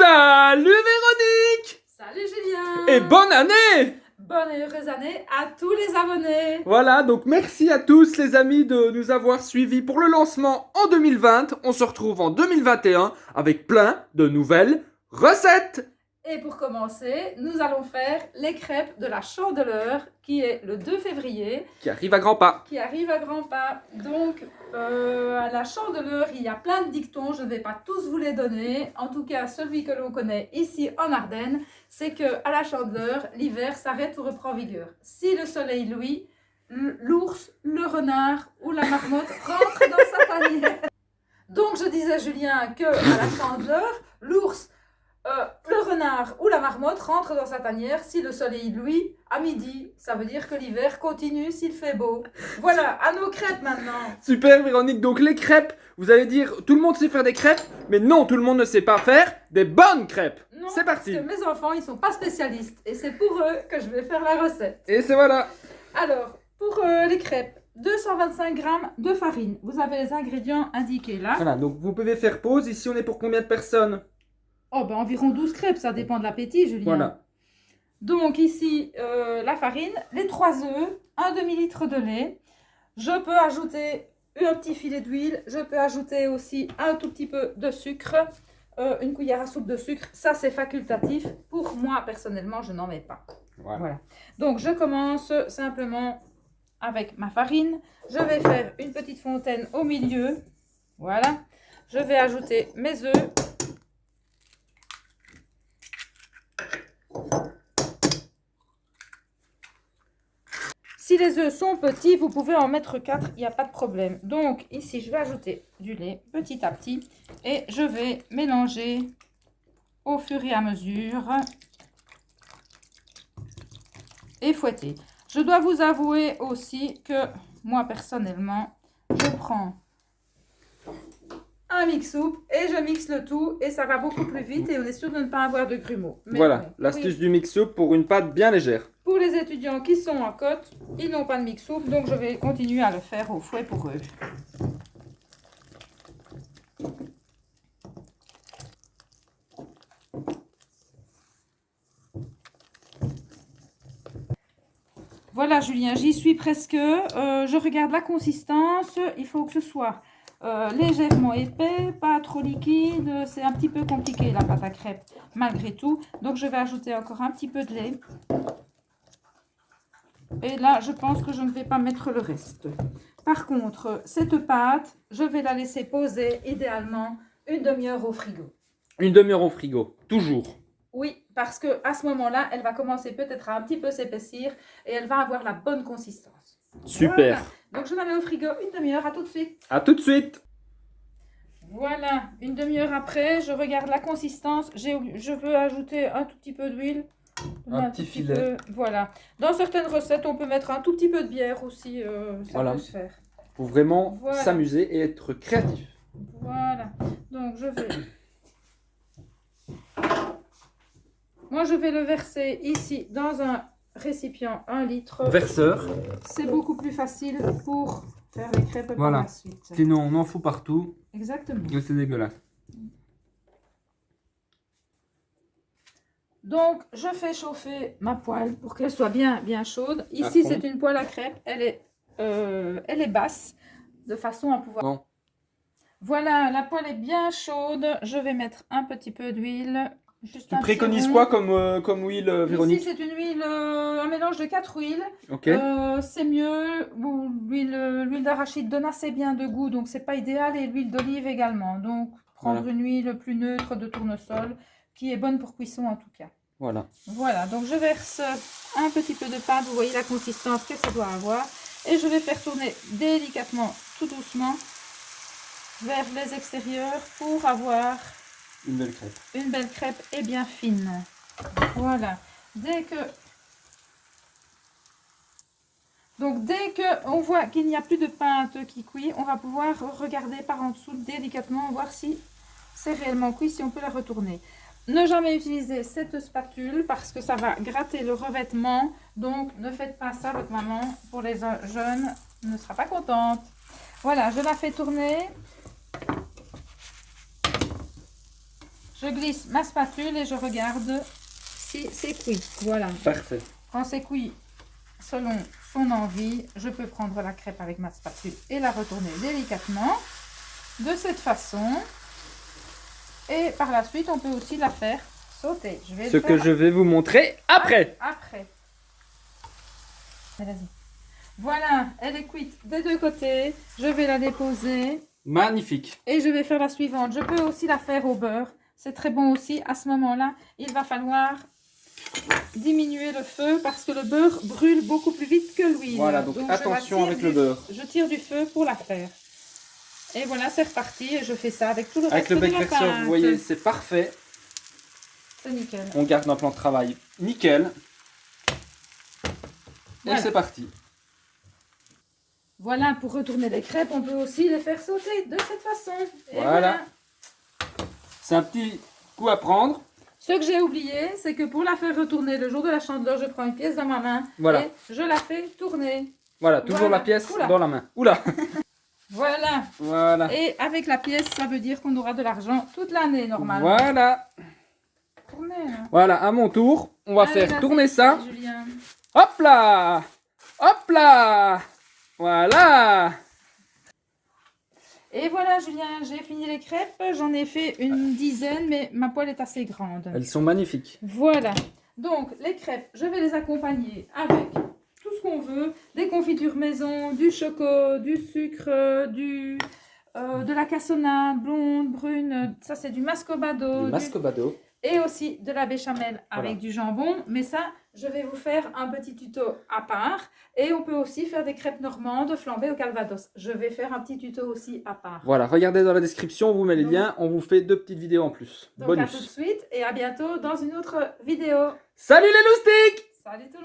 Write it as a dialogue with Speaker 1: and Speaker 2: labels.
Speaker 1: Salut Véronique!
Speaker 2: Salut Julien!
Speaker 1: Et bonne année!
Speaker 2: Bonne et heureuse année à tous les abonnés!
Speaker 1: Voilà, donc merci à tous les amis de nous avoir suivis pour le lancement en 2020. On se retrouve en 2021 avec plein de nouvelles recettes.
Speaker 2: Et pour commencer, nous allons faire les crêpes de la Chandeleur qui est le 2 février.
Speaker 1: Qui arrive à grands pas.
Speaker 2: Qui arrive à grands pas. Donc, à la Chandeleur, il y a plein de dictons, je ne vais pas tous vous les donner. En tout cas, celui que l'on connaît ici en Ardennes, c'est qu'à la Chandeleur, l'hiver s'arrête ou reprend vigueur. Si le soleil luit, l'ours, le renard ou la marmotte rentre dans sa tanière. Donc, je disais à Julien qu'à la Chandeleur, l'ours, le renard ou la marmotte rentre dans sa tanière si le soleil luit à midi. Ça veut dire que l'hiver continue s'il fait beau. Voilà, à nos crêpes maintenant.
Speaker 1: Super Véronique, donc les crêpes, vous allez dire tout le monde sait faire des crêpes, mais non, tout le monde ne sait pas faire des bonnes crêpes.
Speaker 2: Non,
Speaker 1: c'est parti.
Speaker 2: parce que mes enfants, ils sont pas spécialistes et c'est pour eux que je vais faire la recette.
Speaker 1: Et c'est voilà.
Speaker 2: Alors, pour les crêpes, 225 g de farine. Vous avez les ingrédients indiqués là.
Speaker 1: Voilà, donc vous pouvez faire pause. Ici, on est pour combien de personnes?
Speaker 2: Oh, ben environ 12 crêpes, ça dépend de l'appétit, Julien.
Speaker 1: Voilà.
Speaker 2: Donc ici, la farine, les 3 œufs, un demi-litre de lait. Je peux ajouter un petit filet d'huile. Je peux ajouter aussi un tout petit peu de sucre. Une cuillère à soupe de sucre. Ça, c'est facultatif. Pour moi, personnellement, je n'en mets pas. Voilà. Donc, je commence simplement avec ma farine. Je vais faire une petite fontaine au milieu. Voilà. Je vais ajouter mes œufs. Si les œufs sont petits, vous pouvez en mettre 4, il n'y a pas de problème. Donc ici, je vais ajouter du lait petit à petit et je vais mélanger au fur et à mesure et fouetter. Je dois vous avouer aussi que moi personnellement, je prends un mix-soupe et je mixe le tout et ça va beaucoup plus vite et on est sûr de ne pas avoir de grumeaux. Mais
Speaker 1: voilà,
Speaker 2: bon,
Speaker 1: l'astuce du mix-up pour une pâte bien légère.
Speaker 2: Pour les étudiants qui sont en côte, ils n'ont pas de mix-soupe, donc je vais continuer à le faire au fouet pour eux. Voilà Julien, j'y suis presque. Je regarde la consistance, il faut que ce soit légèrement épais, pas trop liquide. C'est un petit peu compliqué la pâte à crêpes malgré tout. Donc je vais ajouter encore un petit peu de lait. Et là, je pense que je ne vais pas mettre le reste. Par contre, cette pâte, je vais la laisser poser idéalement une demi-heure au frigo.
Speaker 1: Une demi-heure au frigo, toujours.
Speaker 2: Oui, parce qu'à ce moment-là, elle va commencer peut-être à un petit peu s'épaissir et elle va avoir la bonne consistance.
Speaker 1: Super.
Speaker 2: Voilà. Donc, je la mets au frigo une demi-heure. À tout de suite.
Speaker 1: À tout de suite.
Speaker 2: Voilà, une demi-heure après, je regarde la consistance. Je veux ajouter un tout petit peu d'huile.
Speaker 1: Un petit filet.
Speaker 2: Voilà. Dans certaines recettes, on peut mettre un tout petit peu de bière aussi. Ça peut se faire.
Speaker 1: Pour vraiment
Speaker 2: Voilà.
Speaker 1: s'amuser et être créatif.
Speaker 2: Voilà. Donc, je vais... Moi, je vais le verser ici dans un récipient 1 litre.
Speaker 1: Verseur.
Speaker 2: C'est beaucoup plus facile pour faire les crêpes par la suite.
Speaker 1: Sinon, on en fout partout.
Speaker 2: Exactement.
Speaker 1: Et c'est dégueulasse.
Speaker 2: Donc, je fais chauffer ma poêle pour qu'elle soit bien chaude. Ici, c'est une poêle à crêpes. Elle est basse, de façon à pouvoir...
Speaker 1: Bon.
Speaker 2: Voilà, la poêle est bien chaude. Je vais mettre un petit peu d'huile.
Speaker 1: Tu préconises quoi comme huile, Véronique?
Speaker 2: Ici, c'est une huile, un mélange de 4 huiles.
Speaker 1: Ok.
Speaker 2: C'est mieux. Bon, l'huile d'arachide donne assez bien de goût, donc c'est pas idéal. Et l'huile d'olive également. Donc, prendre une huile plus neutre de tournesol, qui est bonne pour cuisson en tout cas.
Speaker 1: Voilà.
Speaker 2: Voilà, donc je verse un petit peu de pâte. Vous voyez la consistance que ça doit avoir. Et je vais faire tourner délicatement, tout doucement, vers les extérieurs pour avoir...
Speaker 1: Une belle crêpe.
Speaker 2: Une belle crêpe et bien fine. Voilà. Dès que on voit qu'il n'y a plus de pâte qui cuit, on va pouvoir regarder par en dessous délicatement, voir si c'est réellement cuit, si on peut la retourner. Ne jamais utiliser cette spatule parce que ça va gratter le revêtement. Donc ne faites pas ça, votre maman, pour les jeunes, ne sera pas contente. Voilà, je la fais tourner. Je glisse ma spatule et je regarde si c'est cuit. Voilà.
Speaker 1: Parfait.
Speaker 2: Quand c'est cuit, selon son envie, je peux prendre la crêpe avec ma spatule et la retourner délicatement. De cette façon. Et par la suite, on peut aussi la faire sauter. Je vais
Speaker 1: Ce que je vais vous montrer après.
Speaker 2: Après. Vas-y. Voilà, elle est cuite des deux côtés. Je vais la déposer.
Speaker 1: Magnifique.
Speaker 2: Et je vais faire la suivante. Je peux aussi la faire au beurre. C'est très bon aussi. À ce moment-là, il va falloir diminuer le feu parce que le beurre brûle beaucoup plus vite que l'huile.
Speaker 1: Voilà, donc attention avec le beurre.
Speaker 2: Je tire du feu pour la faire. Et voilà, c'est reparti. Et je fais ça avec tout le
Speaker 1: Avec
Speaker 2: reste
Speaker 1: le
Speaker 2: de
Speaker 1: bec
Speaker 2: la
Speaker 1: vexeur,
Speaker 2: pâte.
Speaker 1: vous voyez, c'est parfait.
Speaker 2: C'est nickel.
Speaker 1: On garde un plan de travail nickel.
Speaker 2: Voilà.
Speaker 1: Et c'est parti.
Speaker 2: Voilà, pour retourner les crêpes, on peut aussi les faire sauter de cette façon. Et
Speaker 1: Voilà. C'est un petit coup à prendre.
Speaker 2: Ce que j'ai oublié, c'est que pour la faire retourner le jour de la chandeleur, je prends une pièce dans ma main
Speaker 1: Voilà.
Speaker 2: et je la fais tourner.
Speaker 1: Voilà, toujours
Speaker 2: Voilà.
Speaker 1: la pièce
Speaker 2: Oula.
Speaker 1: dans la main. Oula.
Speaker 2: Voilà.
Speaker 1: Voilà.
Speaker 2: Et avec la pièce, ça veut dire qu'on aura de l'argent toute l'année, normalement.
Speaker 1: Voilà.
Speaker 2: Tourner, hein.
Speaker 1: Voilà, à mon tour, on va
Speaker 2: Allez,
Speaker 1: faire
Speaker 2: vas-y,
Speaker 1: tourner ça.
Speaker 2: Julien.
Speaker 1: Hop là. Hop là. Voilà.
Speaker 2: Et voilà, Julien, j'ai fini les crêpes. J'en ai fait une dizaine, mais ma poêle est assez grande.
Speaker 1: Elles sont magnifiques.
Speaker 2: Voilà. Donc, les crêpes, je vais les accompagner avec tout ce qu'on veut. Des confitures maison, du chocolat, du sucre, de la cassonade, blonde, brune. Ça, c'est du mascobado.
Speaker 1: Du mascobado.
Speaker 2: Et aussi de la béchamel avec
Speaker 1: Voilà.
Speaker 2: du jambon. Mais ça, je vais vous faire un petit tuto à part. Et on peut aussi faire des crêpes normandes flambées au calvados. Je vais faire un petit tuto aussi à part.
Speaker 1: Voilà, regardez dans la description, on vous met les
Speaker 2: Donc-
Speaker 1: liens, on vous fait 2 petites vidéos en plus.
Speaker 2: Donc à tout de
Speaker 1: Bonus.
Speaker 2: suite et à bientôt dans une autre vidéo.
Speaker 1: Salut les loustiques!
Speaker 2: Salut tout le monde!